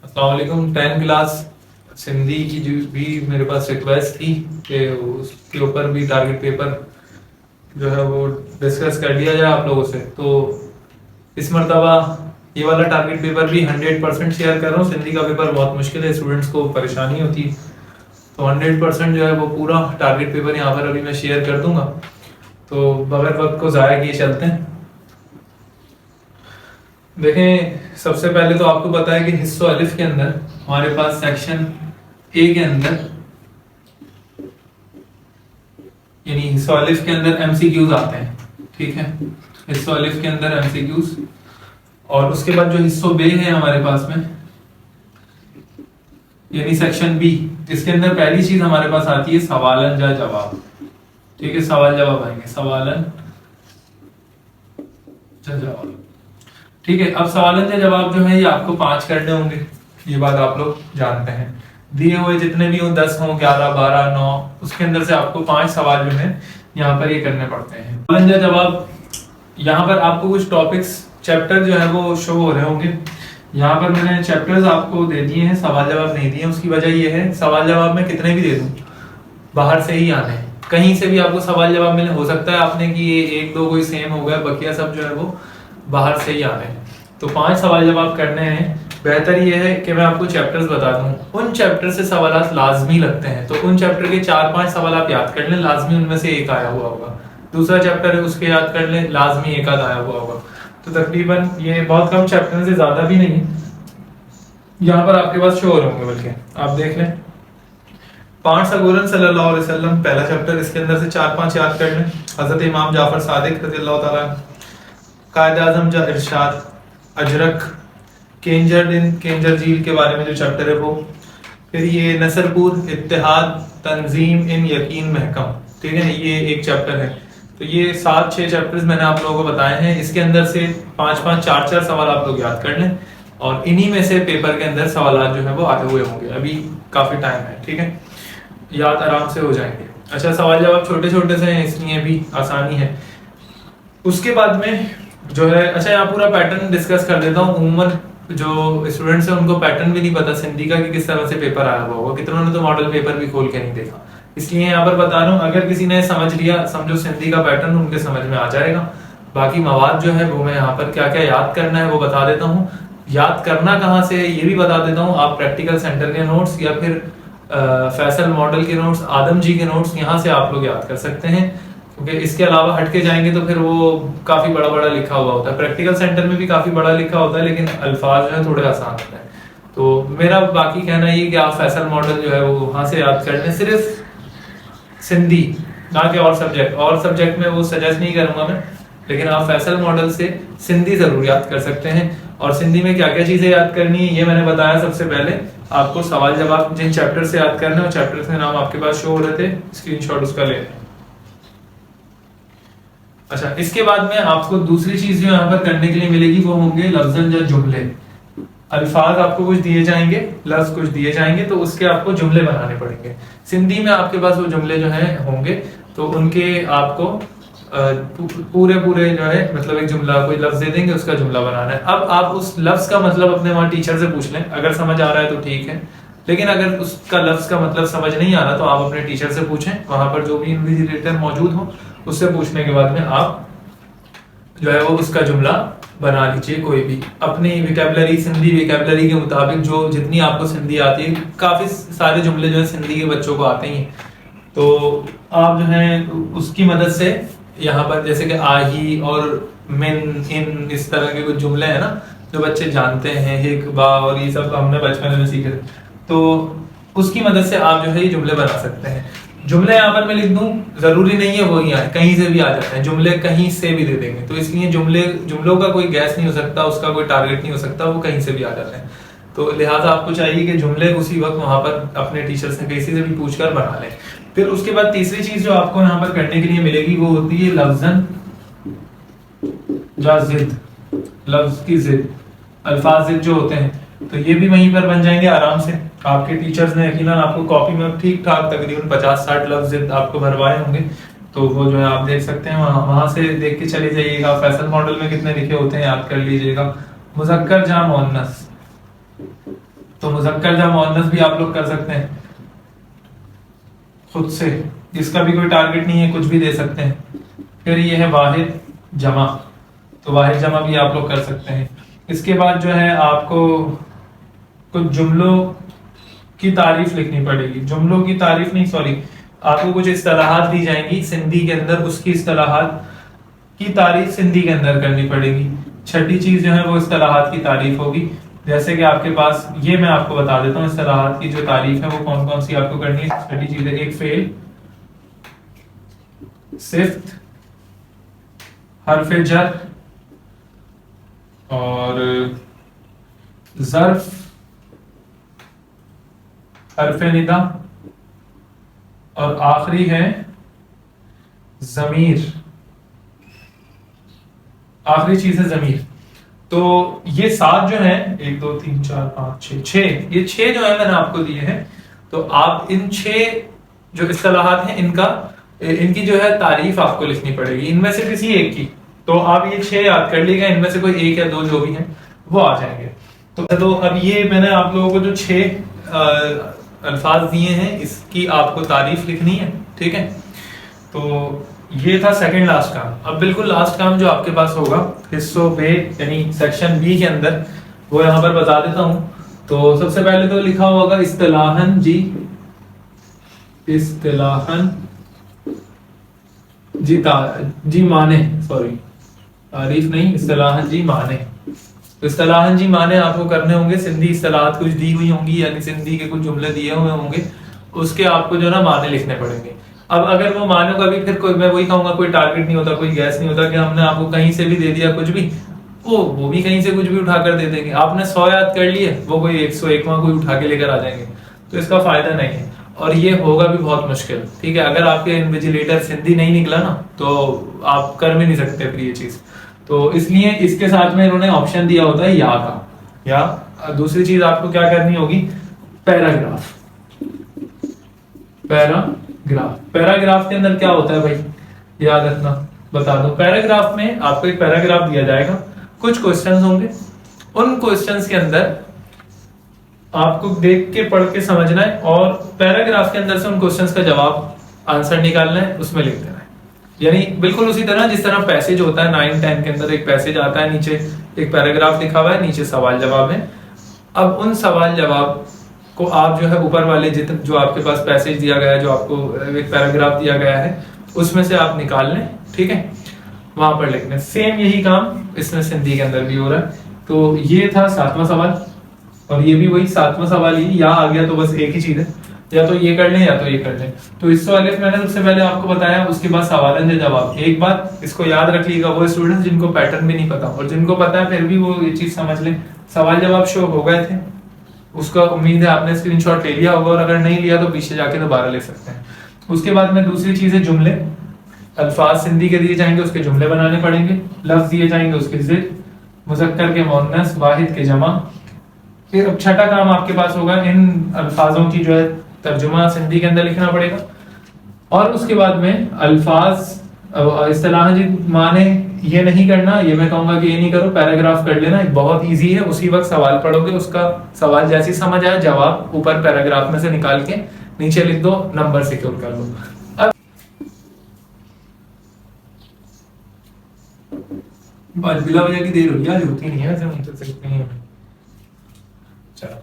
अस्सलाम वालेकुम। 10 क्लास सिंधी की जो भी मेरे पास रिक्वेस्ट थी कि उसके ऊपर भी टारगेट पेपर जो है वो डिस्कस कर लिया जाए आप लोगों से। तो इस मरतबा ये वाला टारगेट पेपर भी 100% शेयर कर रहा हूँ। सिंधी का पेपर बहुत मुश्किल है, स्टूडेंट्स को परेशानी होती है, तो 100% जो है वो पूरा टारगेट पेपर यहाँ पर अभी मैं शेयर कर दूंगा। तो बगैर वक्त को ज़ाया किए चलते हैं। देखें, सबसे पहले तो आपको पता है कि हिस्सों अलिफ के अंदर हमारे पास सेक्शन ए के अंदर यानी हिस्सों अलिफ के अंदर एमसीक्यूज आते हैं। ठीक है, हिस्सों अलिफ के अंदर एमसीक्यूज, और उसके बाद जो हिस्सों बे है हमारे पास में यानी सेक्शन बी, इसके अंदर पहली चीज हमारे पास आती है सवालन या जवाब। ठीक है, सवाल जवाब आएंगे, सवालन या जवाब। ठीक है, अब सवालन या जवाब जो है ये आपको 5 करने होंगे, ये बात आप लोग जानते हैं। दिए हुए जितने भी हो 10 हो 11 12 9, उसके अंदर से आपको 5 सवाल जो है यहाँ पर ये करने पड़ते हैं। सवालन या जवाब, यहाँ पर आपको कुछ टॉपिक्स चैप्टर जो है वो शो हो रहे होंगे। यहाँ पर मैंने चैप्टर्स आपको दे दिए हैं, सवाल जवाब नहीं दिए। उसकी वजह ये है, सवाल जवाब में कितने भी दे दूं बाहर से ही आने हैं, कहीं से भी आपको सवाल जवाब मिले। हो सकता है आपने कि ये एक दो कोई सेम हो गया, बकिया सब जो है वो बाहर से ही आने हैं। तो 5 सवाल जवाब करने हैं। बेहतर ये है कि मैं आपको चैप्टर्स बता दूं, उन चैप्टर से सवाल लाजमी लगते हैं, तो उन चैप्टर के 4-5 सवाल आप याद कर लें, लाजमी उनमें से एक आया हुआ होगा। दूसरा चैप्टर है उसके याद कर लें, लाजमी एक आध आया हुआ होगा। तो तकरीबन ये बहुत कम चैप्टर से, ज्यादा भी नहीं यहाँ पर आपके पास शो हो रहे होंगे, बल्कि आप देख लें। 5 सगोरन सल्लल्लाहु अलैहि वसल्लम पहला चैप्टर, इसके अंदर से 4-5 याद कर लें। हजरत इमाम जाफर सादिक रज़ियल्लाहु ताला, कायद आज़म जा इरशाद, अजरक, केंजर झील के बारे में जो चैप्टर है वो, फिर ये नसरपुर, इत्तेहाद, तंजीम इन यकीन महकम। ठीक है, ये एक चैप्टर है। तो ये 7-6 चैप्टर्स मैंने आप लोगों को बताए हैं। इसके अंदर से 5-5 4-4 सवाल आप लोग याद कर लें, और इन्हीं में से पेपर के अंदर सवाल जो है वो आते हुए होंगे। अभी काफी टाइम है, ठीक है, याद आराम से हो जाएंगे। अच्छा, सवाल जवाब छोटे छोटे से हैं, इसलिए भी आसानी है। उसके बाद में जो है, अच्छा यहाँ पूरा पैटर्न डिस्कस कर देता हूँ। उमूमन जो स्टूडेंट्स हैं उनको पैटर्न भी नहीं पता सिंधी का कि किस तरह से पेपर आया हुआ होगा, कितनों ने तो मॉडल पेपर भी खोल के नहीं देखा, इसलिए यहाँ पर बता रहा हूँ। अगर किसी ने समझ लिया, समझो सिंधी का पैटर्न उनके समझ में आ जाएगा। बाकी मवाद जो है वो मैं यहाँ पर क्या क्या याद करना है वो बता देता हूँ। याद करना कहाँ से ये भी बता देता हूँ। आप प्रैक्टिकल सेंटर के नोट्स या फिर फैसल मॉडल के नोट्स, आदम जी के नोट्स, यहाँ से आप लोग याद कर सकते हैं, क्योंकि इसके अलावा हटके जाएंगे तो फिर वो काफी बड़ा बड़ा लिखा हुआ होता है। प्रैक्टिकल सेंटर में भी काफी बड़ा लिखा होता है, लेकिन अल्फाज जो है थोड़े आसान होते हैं। तो मेरा बाकी कहना ये कि आप फैसल मॉडल जो है वो वहां से याद कर लें, सिर्फ सिंधी, ना कि और सब्जेक्ट में वो सजेस्ट नहीं करूंगा मैं, लेकिन आप फैसल मॉडल से सिंधी जरूर याद कर सकते हैं। और सिंधी में क्या क्या चीजें याद करनी है ये मैंने बताया। सबसे पहले आपको सवाल जवाब जिन चैप्टर से याद करना है, चैप्टर के नाम आपके पास शो हो रहे थे, स्क्रीनशॉट उसका ले। अच्छा, इसके बाद में आपको दूसरी चीज जो यहाँ पर करने के लिए मिलेगी वो होंगे लफ्जन या जुमले। अल्फाज आपको कुछ दिए जाएंगे, लफ्ज कुछ दिए जाएंगे, तो उसके आपको जुमले बनाने पड़ेंगे। सिंधी में आपके पास वो जुमले जो है होंगे, तो उनके आपको पूरे जो है, मतलब एक जुमला, कोई लफ्ज दे देंगे, उसका जुमला बनाना है। अब आप उस लफ्ज का मतलब अपने वहां टीचर से पूछ लें, अगर समझ आ रहा है तो ठीक है, लेकिन अगर उसका लफ्ज का मतलब समझ नहीं आ रहा तो आप अपने टीचर से पूछें, वहां पर जो भी इन्विजिलेटर मौजूद हो उससे पूछने के बाद में आप जो है वो उसका जुमला बना लीजिए। कोई भी अपनी विकेबलरी, सिंधी विकेबलरी के मुताबिक जो जितनी आपको सिंधी आती है, काफी सारे जुमले जो है सिंधी के बच्चों को आते ही, तो आप जो है उसकी मदद से यहाँ पर, जैसे कि आही और मिन, इन, इस तरह के कुछ जुमले हैं ना जो बच्चे जानते हैं, हिक, बा, और ये सब हमने बचपन में सीखे थे, तो उसकी मदद से आप जो है ये जुमले बना सकते हैं। जुमले यहाँ पर मैं लिख दूं, जरूरी नहीं है वही आए, कहीं से भी आ जाते हैं जुमले, कहीं से भी दे देंगे, तो इसलिए जुमलों का कोई गैस नहीं हो सकता, उसका कोई टारगेट नहीं हो सकता, वो कहीं से भी आ जाते हैं। तो लिहाजा आपको चाहिए कि जुमले उसी वक्त वहां पर अपने टीचर से किसी से भी पूछकर बना लें। फिर उसके बाद तीसरी चीज जो आपको यहाँ पर करने के लिए मिलेगी वो होती है लफ्जन या जिद, लफ्ज की जिद, अल्फाज जिद जो होते हैं, तो ये भी वहीं पर बन जाएंगे आराम से। आपके टीचर्स ने यकीनन आपको कॉपी में ठीक ठाक तकरीबन 50-60 लफ्ज जिद आपको भरवाए होंगे, तो वो जो है आप देख सकते हैं, वहां से देख के चले जाइएगा। फैसल मॉडल में कितने लिखे होते हैं याद कर लीजिएगा। मुज़क्कर जा मुअन्नस, तो मुज़क्कर जमा मुअन्नस भी आप लोग कर सकते हैं खुद से, इसका भी कोई टारगेट नहीं है, कुछ भी दे सकते हैं। फिर ये है वाहिद जमा, तो वाहिद जमा भी आप लोग कर सकते हैं। इसके बाद जो है आपको कुछ जुमलों की तारीफ लिखनी पड़ेगी, जुमलों की तारीफ नहीं सॉरी, आपको कुछ इस्तिलाहात दी जाएंगी सिंधी के अंदर, उसकी इस्तिलाहात की तारीफ सिंधी के अंदर करनी पड़ेगी। छठी चीज जो है वो इस्तिलाहात की तारीफ होगी। जैसे कि आपके पास ये मैं आपको बता देता हूँ इस्तिलाहात की जो तारीफ है वो कौन कौन सी आपको करनी है। छठी चीज है, एक फेल, सिफ्त, हर्फ जर और ज़र्फ, हर्फ निदा और आखिरी है ज़मीर, आखिरी चीज है ज़मीर। तो ये 7 जो है 1 2 3 4 5 6 ये 6 जो है मैंने आपको दिए हैं। तो आप इन 6 जो इस्तिलाहात हैं इनकी जो है तारीफ आपको लिखनी पड़ेगी, इनमें से किसी एक की। तो आप ये 6 याद कर लीजिएगा, इनमें से कोई एक या 2 जो भी हैं वो आ जाएंगे। तो अब ये मैंने आप लोगों को जो 6 अल्फाज दिए हैं इसकी आपको तारीफ लिखनी है, ठीक है। तो ये था सेकंड लास्ट काम। अब बिल्कुल लास्ट काम जो आपके पास होगा हिस्सों बे यानी सेक्शन बी के अंदर, वो यहाँ पर बता देता हूं। तो सबसे पहले तो लिखा होगा इस्तिलाहन जी, इस्तिलाहन जी माने, सॉरी तारीफ नहीं, इस्तिलाहन जी माने। तो इस्तिलाहन जी माने आपको करने होंगे, सिंधी इस्तिलाहात कुछ दी हुई होंगी यानी सिंधी के कुछ जुमले दिए हुए होंगे, उसके आपको जो ना माने लिखने पड़ेंगे। अब अगर वो मानो का भी फिर कोई, मैं वही कहूंगा, कोई टारगेट नहीं होता, कोई गैस नहीं होता कि हमने आपको कहीं से भी दे दिया कुछ भी, वो भी कहीं से कुछ भी उठाकर दे देंगे। आपने 100 याद कर लिए, वो कोई 101वां कोई उठा के लेकर आ जाएंगे, तो इसका फायदा नहीं है और ये होगा भी बहुत मुश्किल, ठीक है। अगर आपके इन्विजिलेटर सिंधी नहीं निकला ना तो आप कर भी नहीं सकते फिर ये चीज। तो इसलिए इसके साथ में इन्होंने ऑप्शन दिया होता है या का, या दूसरी चीज आपको क्या करनी होगी, पैराग्राफ। पैराग्राफ के अंदर क्या होता है भाई, याद रखना, बता दो। पैराग्राफ में आपको एक पैराग्राफ दिया जाएगा, कुछ क्वेश्चंस होंगे, उन क्वेश्चंस के अंदर आपको देख के पढ़ के समझना है और पैराग्राफ के अंदर से उन क्वेश्चंस का जवाब आंसर निकालना है, उसमें लिख देना है। यानी बिल्कुल उसी तरह जिस तरह पैसेज होता है 9 10 के अंदर, एक पैसेज आता है, नीचे एक पैराग्राफ लिखा हुआ है, नीचे सवाल जवाब है। अब उन सवाल जवाब को आप जो है ऊपर वाले जो आपके पास पैसेज दिया गया है, जो आपको एक पैराग्राफ दिया गया है, उसमें से आप निकाल लें, ठीक है, वहां पर लिखना। सेम यही काम इसमें सिंधी के अंदर भी हो रहा है। तो ये था 7वां सवाल और ये भी वही 7वां सवाल ही, यहाँ आ गया तो बस एक ही चीज है, या तो ये कर लें या तो ये कर लें। तो इस वाले मैंने सबसे पहले आपको बताया, उसके बाद सवाल जवाब। एक बात इसको याद रखिएगा, वो स्टूडेंट्स जिनको पैटर्न भी नहीं पता और जिनको पता है फिर भी वो ये चीज समझ लें, सवाल जवाब शो हो गए थे, उसका उम्मीद है आपने स्क्रीनशॉट ले लिया होगा, और अगर नहीं लिया तो पीछे जाके दोबारा ले सकते हैं। उसके बाद में दूसरी चीज है जुमले, अल्फाज सिंधी के दिए जाएंगे, उसके जुमले बनाने पड़ेंगे, लफ्ज दिए जाएंगे, उसके जिद, मुज़क्कर के मुअन्नस, वाहिद के जमा। फिर अब छठा काम आपके पास होगा, इन अल्फाजों की जो है तर्जुमा सिंधी के अंदर लिखना पड़ेगा। और उसके बाद में अल्फाज इस्तिलाह जी माने ये नहीं करना, ये मैं कहूंगा कि ये नहीं करो, पैराग्राफ कर लेना, बहुत इजी है। उसी वक्त सवाल पढ़ोगे, उसका सवाल जैसे समझ आए जवाब ऊपर पैराग्राफ में से निकाल के नीचे लिख दो, नंबर सिक्योर कर लो। अब बिला वजह की देर हुई, आज होती नहीं है वैसे, हम तो सकते हैं। चलो,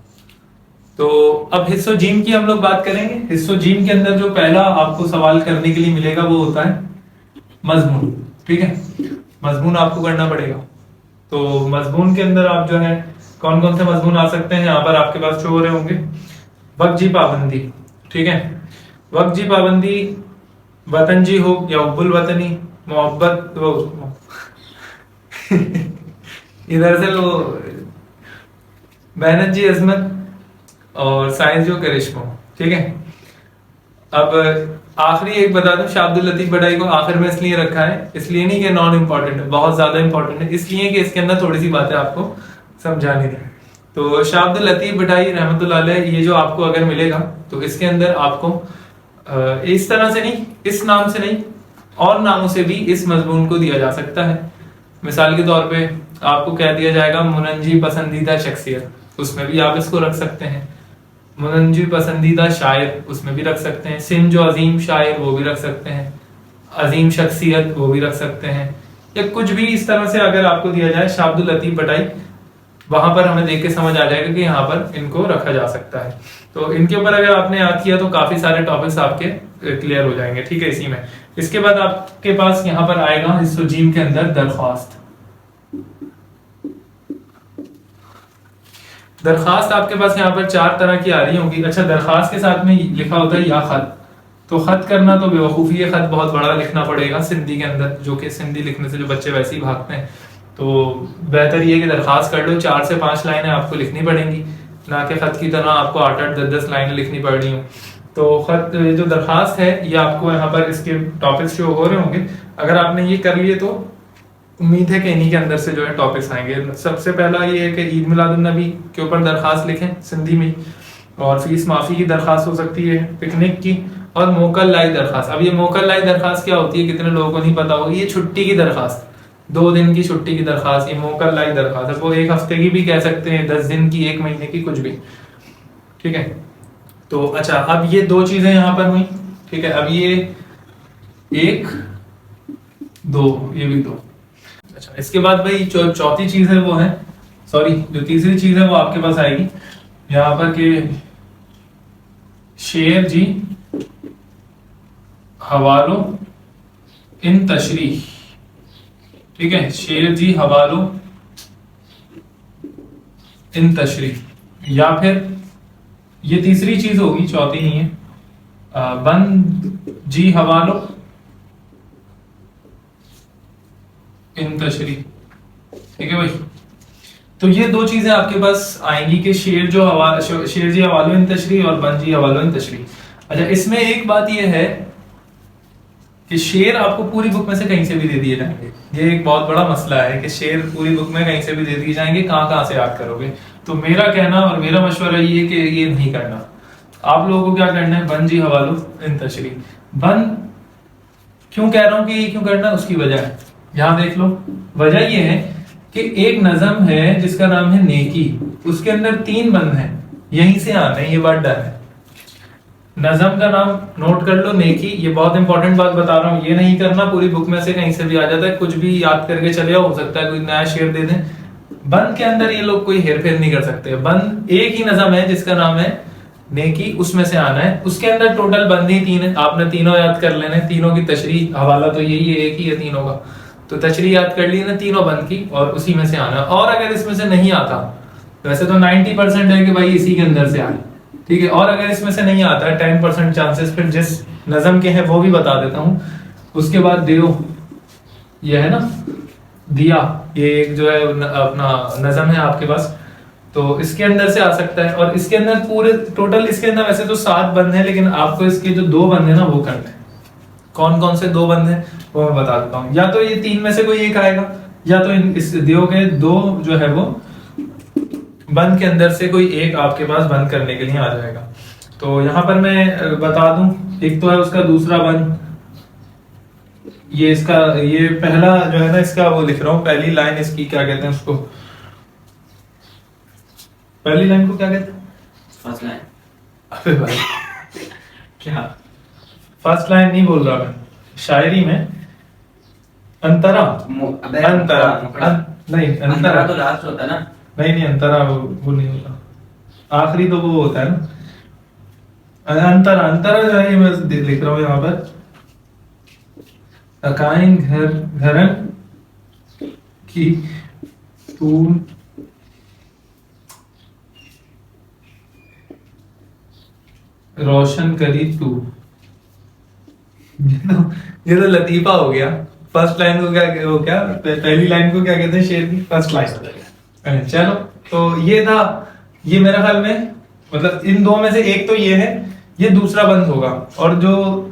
तो अब हिस्सो जीम की हम लोग बात करेंगे। हिस्सो जीम के अंदर जो पहला आपको सवाल करने के लिए मिलेगा वो होता है मजमून, ठीक है। मजमून आपको करना पड़ेगा। तो मजमून के अंदर आप जो है कौन कौन से मजमून आ सकते हैं, यहाँ पर आपके पास शो हो रहे होंगे। वक्त जी पाबंदी, ठीक है, वक्त जी पाबंदी, वतन जी हो या उब्बुल वतनी, मोहब्बत, वो इधर से वो मेहनत जी अजमत और साइंस जो करिश्मा, ठीक है। अब आखिरी एक बता दूं, शाह अब्दुल लतीफ बटाई को आखिर में इसलिए रखा है, इसलिए नहीं कि नॉन इंपॉर्टेंट है, बहुत ज्यादा इंपॉर्टेंट है, इसलिए कि इसके अंदर थोड़ी सी बातें आपको समझानी थी। तो शाह अब्दुल लतीफ बटाई रहमतुल्लाह अलैह, ये जो आपको अगर मिलेगा तो इसके अंदर आपको इस तरह से नहीं, इस नाम से नहीं, और नामों से भी इस मजमून को दिया जा सकता है। मिसाल के तौर पे आपको कह दिया जाएगा मुनंजी पसंदीदा शख्सियत, उसमें भी आप इसको रख सकते हैं। मुनजी पसंदीदा शायर, उसमें भी रख सकते हैं। सिंध जो अजीम शायर, वो भी रख सकते हैं। अजीम शख्सियत, वो भी रख सकते हैं। या कुछ भी इस तरह से अगर आपको दिया जाए, शाह अब्दुल लतीफ भटाई, वहां पर हमें देख के समझ आ जाएगा कि यहाँ पर इनको रखा जा सकता है। तो इनके ऊपर अगर आपने याद किया तो काफी सारे टॉपिक्स आपके क्लियर हो जाएंगे। ठीक है, इसी में इसके बाद आपके पास यहाँ पर आएगा हिस्सोजीम के अंदर दरख्वास्त। दरखास्त आपके पास यहाँ पर 4 तरह की आ रही होंगी। अच्छा, दरखास्त के साथ में लिखा होता है या खत, तो खत करना तो बेवकूफ़ी है, खत बहुत बड़ा लिखना पड़ेगा सिंधी के अंदर, जो कि सिंधी लिखने से जो बच्चे वैसे ही भागते हैं। तो बेहतर ये कि दरखास्त कर लो, 4 से 5 लाइनें आपको लिखनी पड़ेंगी, ना कि खत की तरह आपको 8-8, 10-10 लाइनें लिखनी पड़ रही हूँ। तो खत जो दरखास्त है ये आपको यहाँ पर इसके टॉपिक्स शो हो रहे होंगे। अगर आपने ये कर लिए तो उम्मीद है कि इन्हीं के अंदर से जो है टॉपिक्स आएंगे। सबसे पहला ये है कि ईद मिलादुन्नबी के ऊपर दरखास्त लिखें सिंधी में, और फीस माफी की दरखास्त हो सकती है, पिकनिक की, और मोकल लाई दरखास्त। अब ये मोकल लाई दरखास्त क्या होती है, कितने लोगों को नहीं पता होगी। ये छुट्टी की दरखास्त, 2 दिन की छुट्टी की दरखास्त, ये मोकल लाई दरखास्त है। वो 1 हफ्ते की भी कह सकते हैं, 10 दिन की, 1 महीने की, कुछ भी। ठीक है, तो अच्छा, अब ये 2 चीजें यहाँ पर हुई। ठीक है, अब ये 1, 2, ये भी 2। अच्छा, इसके बाद भाई चौथी चीज है वो है, सॉरी, जो तीसरी चीज है वो आपके पास आएगी यहाँ पर के शेर जी हवालो इन तशरीह। ठीक है, शेर जी हवालो इन तशरीह, या फिर ये तीसरी चीज होगी, चौथी नहीं है, बंद जी हवालो इन तशरीह। ठीक है भाई, तो ये 2 चीजें आपके पास आएंगी कि शेर जी हवालो इन तशरीह और बंद जी हवालो इन तशरीह। अच्छा, इसमें एक बात ये है कि शेर आपको पूरी बुक में से कहीं से भी दे दिए जाएंगे। ये एक बहुत बड़ा मसला है कि शेर पूरी बुक में कहीं से भी दे दिए जाएंगे, कहाँ से याद करोगे। तो मेरा कहना और मेरा मशवरा ये है कि ये नहीं करना। आप लोगों को क्या करना है, बंद जी हवालो इन तशरीह। बंद क्यों कह रहा हूं कि ये क्यों करना है, उसकी वजह है, यहां देख लो। वजह ये है कि एक नज़म है जिसका नाम है नेकी, उसके अंदर 3 बंद हैं, यहीं से आना है, ये बात डर है। नज़म का नाम नोट कर लो, नेकी। ये बहुत इंपॉर्टेंट बात बता रहा हूँ, ये नहीं करना पूरी बुक में से कहीं से भी आ जाता है, कुछ भी याद करके चले आओ, हो सकता है कोई नया शेर दे दें। बंद के अंदर ये लोग कोई हेरफेर नहीं कर सकते। बंद एक ही नज़म है जिसका नाम है नेकी, उसमें से आना है। उसके अंदर टोटल बंद ही 3 है, आपने तीनों याद कर लेने, तीनों की तशरीह, हवाला तो यही है, एक ही है तीनों का, तो तशरीह याद कर ली ना, तीनों बंद की, और उसी में से आना। और अगर इसमें से नहीं आता, वैसे तो 90% है कि भाई इसी के अंदर से आए, ठीक है, और अगर इसमें से नहीं आता है 10% चांसेस, फिर जिस नज़म के हैं वो भी बता देता हूं। उसके बाद दियो, ये है ना दिया, ये एक जो है अपना नज़म है आपके पास, तो इसके अंदर से आ सकता है। और इसके अंदर पूरे टोटल, इसके अंदर वैसे तो 7 बंद है, लेकिन आपको इसके जो 2 बंद है ना वो करने हैं। कौन कौन से 2 बंद है वो मैं बता देता हूँ। या तो ये 3 में से कोई एक आएगा, या तो इस दियो के 2 जो है वो बंद के अंदर से कोई एक आपके पास बंद करने के लिए आ जाएगा। तो यहां पर मैं बता दूं, एक तो है उसका दूसरा बंद, ये इसका, ये पहला जो है ना इसका वो लिख रहा हूं, पहली लाइन इसकी क्या कहते हैं उसको, पहली लाइन को क्या कहते हैं, फर्स्ट लाइन। अबे भाई क्या फर्स्ट लाइन नहीं बोल रहा मैं, शायरी में अंतरा, नहीं अंतरा तो लास्ट होता है ना, नहीं अंतरा वो नहीं होता, आखिरी तो वो होता है ना, अंतरा जो है मैं लिख रहा हूँ यहाँ पर, अकाइन घरन की तू रोशन करी तू। ये तो लतीफा हो गया। फर्स्ट लाइन को क्या हो क्या, पहली लाइन को क्या कहते हैं शेर की, फर्स्ट लाइन। चलो, तो ये था, ये मेरे ख्याल में, मतलब इन 2 में से एक तो ये है, ये दूसरा बंद होगा। और जो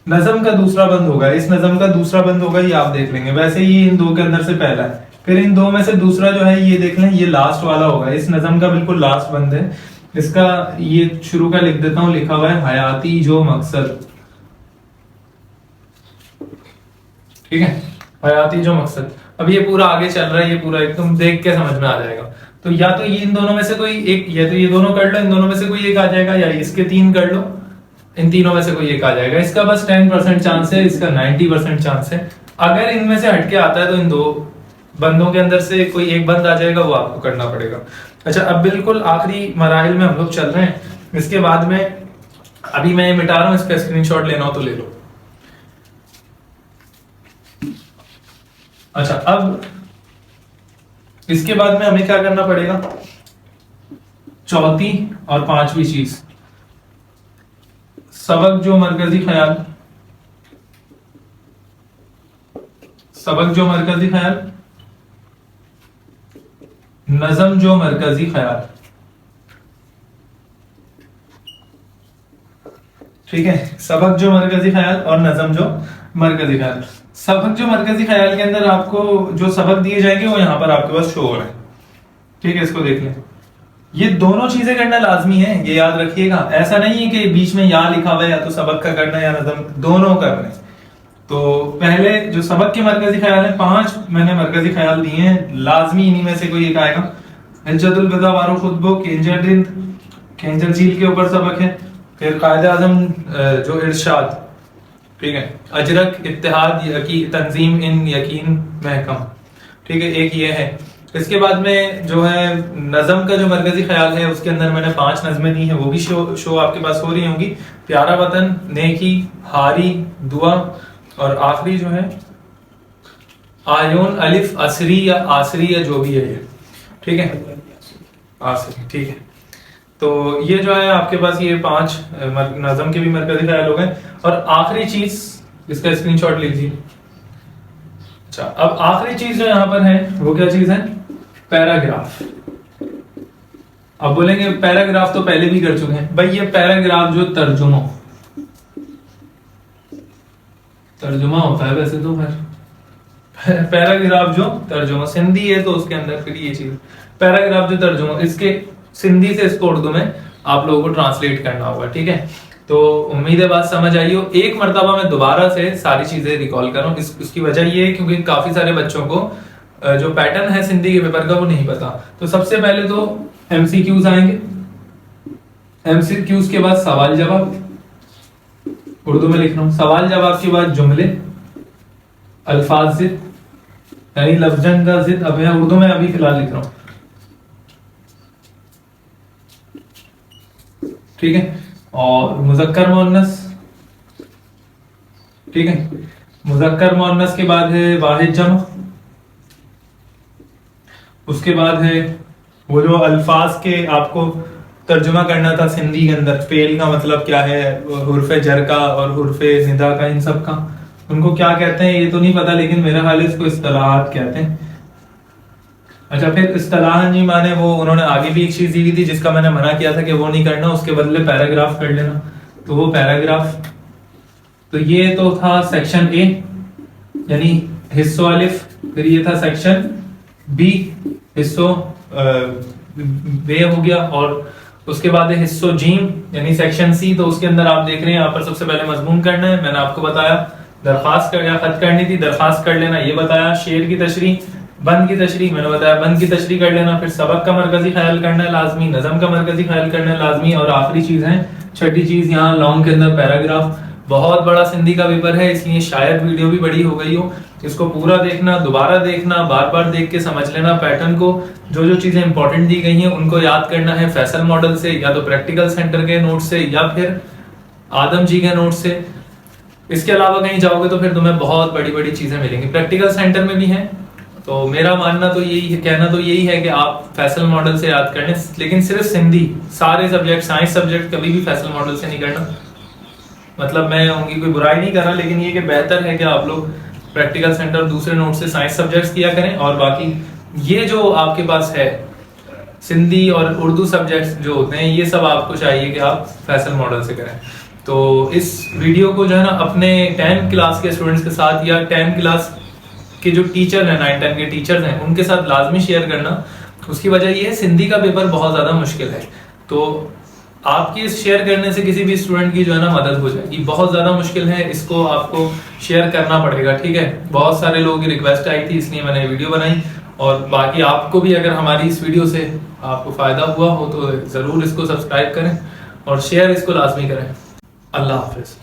नज़म का दूसरा बंद होगा, इस नज़म का दूसरा बंद होगा, ये आप देख लेंगे। वैसे ये इन 2 के अंदर से पहला है, फिर इन 2 में से दूसरा जो है ये देख लें, ये लास्ट वाला होगा, इस नज़म का बिल्कुल लास्ट बंद है। इसका ये शुरू का लिख देता हूं, लिखा हुआ है हयाती जो मकसद, ठीक है, हयाती जो मकसद। अब ये पूरा आगे चल रहा है, ये पूरा एकदम देख के समझ में आ जाएगा। तो या तो ये इन दोनों में से कोई एक, या तो ये दोनों कर लो, इन दोनों में से कोई एक आ जाएगा, या इसके 3 कर लो, इन तीनों में से कोई एक आ जाएगा। इसका बस 10% चांस है, इसका 90% चांस है। अगर इनमें से हटके आता है तो इन 2 बंदों के अंदर से कोई एक बंद आ जाएगा, वो आपको करना पड़ेगा। अच्छा, अब बिल्कुल आखिरी मराहिल में हम लोग चल रहे हैं। इसके बाद में अभी मैं ये मिटा रहा हूं, इसका स्क्रीनशॉट लेना हो तो ले लो। अच्छा, अब इसके बाद में हमें क्या करना पड़ेगा, चौथी और 5वीं चीज, सबक जो मरकजी ख्याल, सबक जो मरकजी ख्याल, नज़म जो मरकजी ख्याल। ठीक है, सबक जो मरकजी ख्याल और नज़म जो मरकजी ख्याल। सबक जो मरकजी ख्याल के अंदर आपको जो सबक दिए जाएंगे वो यहां पर आपके पास शो हो रहे हैं। ठीक है, इसको देख लें। ये दोनों चीजें करना लाजमी है, ये याद रखिएगा। ऐसा नहीं है कि बीच में या लिखा हुआ है या तो सबक का करना है या नज़म, दोनों करने। तो पहले जो सबक के मरकजी ख्याल है, 5 मैंने मरकजी ख्याल दिए हैं, लाजमी इन्हीं में से कोई एक आएगा। हिज्जतुल बिदा वारो खुतबो, केंजर झील के ऊपर सबक है। फिर कायदे आजम जो इरशाद, ठीक है, अजरक इत्तेहाद की तंजीम इन यकीन महकम। ठीक है, एक ये है। इसके बाद में जो है नज़म का जो मरकजी ख्याल है, उसके अंदर मैंने 5 नज़में दी हैं, वो भी शो आपके पास हो रही होंगी। प्यारा वतन, नेकी, हारी, दुआ, और आखिरी जो है आयोन अलिफ असरी या आसरी या जो भी है ये। ठीक है, आसरी। ठीक है, तो ये जो है आपके पास ये 5 नज़म के भी मरकजी ख्याल हो गए। और आखिरी चीज, इसका स्क्रीनशॉट लीजिए। अच्छा, अब आखिरी चीज जो यहां पर है वो क्या चीज है, पैराग्राफ। अब बोलेंगे पैराग्राफ तो पहले भी कर चुके हैं भाई। ये पैराग्राफ जो तर्जुमा होता है वैसे तो, फिर पैराग्राफ जो तर्जुमा सिंधी है तो उसके अंदर फिर ये चीज पैराग्राफ जो तर्जुमा, इसके सिंधी से इसको उर्दू में आप लोगों को ट्रांसलेट करना होगा। ठीक है, तो उम्मीद है बात समझ आई हो। एक मर्तबा मैं दोबारा से सारी चीजें रिकॉल कर रहा हूँ। इसकी वजह ये है क्योंकि काफी सारे बच्चों को जो पैटर्न है सिंधी के पेपर का वो नहीं पता। तो सबसे पहले तो एमसीक्यूज आएंगे, एमसीक्यूज के बाद सवाल जवाब, उर्दू में लिख रहा हूं, सवाल जवाब के बाद जुमले, अल्फाज जिद यानी लफ्जन का जिद, अब मैं उर्दू में अभी फिलहाल लिख रहा हूं। ठीक है, और मुज़क्कर मुअन्नस। ठीक है, मुज़क्कर मुअन्नस के बाद है वाहिद जमा, उसके बाद है वो जो अल्फाज के आपको तर्जुमा करना था सिंधी के अंदर, फेल का मतलब क्या है, हुर्फे जर का और हुर्फे निदा का, इन सब का उनको क्या कहते हैं ये तो नहीं पता, लेकिन मेरा ख्याल है इसको इस्तिलाहात कहते हैं। अच्छा, फिर इस्तिलाहन जी माने वो उन्होंने आगे भी एक चीज दी थी जिसका मैंने मना किया था कि वो नहीं करना, उसके बदले पैराग्राफ कर लेना, तो वो पैराग्राफ। तो ये तो था सेक्शन ए यानी हिस्सो अलिफ, फिर ये था सेक्शन बी हिस्सो बे हो गया, और उसके बाद है हिस्सो जीम यानी सेक्शन सी। तो उसके अंदर आप देख रहे हैं यहाँ पर सबसे पहले मजमून करना है, मैंने आपको बताया। दरखास्त कर या खत करनी थी, दरखास्त कर लेना, ये बताया। शेर की तशरीह, बंद की तशरीह मैंने बताया, बंद की तशरीह कर लेना। फिर सबक का मरकजी ख्याल करना है लाजमी, नज़म का मरकजी ख्याल करना है लाजमी, और आखिरी चीज है, छठी चीज यहाँ लॉन्ग के अंदर पैराग्राफ। बहुत बड़ा सिंधी का पेपर है, इसलिए शायद वीडियो भी बड़ी हो गई हो। इसको पूरा देखना, दोबारा देखना, बार बार देख के समझ लेना पैटर्न को। जो जो चीजें इंपॉर्टेंट दी गई हैं उनको याद करना है फैसल मॉडल से, या तो प्रैक्टिकल सेंटर के नोट से, या फिर आदम जी के नोट से। इसके अलावा कहीं जाओगे तो फिर तुम्हें बहुत बड़ी बड़ी चीजें मिलेंगी, प्रैक्टिकल सेंटर में भी है। तो मेरा मानना तो यही है, कहना तो यही है कि आप फैसल मॉडल से याद करने, लेकिन सिर्फ सिंधी, सारे सब्जेक्ट, साइंस सब्जेक्ट कभी भी फैसल मॉडल से नहीं करना। मतलब मैं उनकी कोई बुराई नहीं कर रहा, लेकिन ये कि बेहतर है कि आप लोग प्रैक्टिकल सेंटर दूसरे नोट से साइंस सब्जेक्ट्स किया करें, और बाकी ये जो आपके पास है सिंधी और उर्दू सब्जेक्ट्स जो होते हैं, ये सब आपको चाहिए कि आप फैसल मॉडल से करें। तो इस वीडियो को जो है ना अपने 10th क्लास के स्टूडेंट्स के साथ, या 10th क्लास के जो टीचर हैं, 9, 10 के टीचर्स हैं, उनके साथ लाजमी शेयर करना। उसकी वजह ये है सिंधी का पेपर बहुत ज्यादा मुश्किल है, तो आपकी इस शेयर करने से किसी भी स्टूडेंट की जो है ना मदद हो जाएगी। बहुत ज्यादा मुश्किल है, इसको आपको शेयर करना पड़ेगा, ठीक है। बहुत सारे लोगों की रिक्वेस्ट आई थी, इसलिए मैंने वीडियो बनाई। और बाकी आपको भी अगर हमारी इस वीडियो से आपको फायदा हुआ हो तो जरूर इसको सब्सक्राइब करें और शेयर इसको लाजमी करें। अल्लाह हाफिज।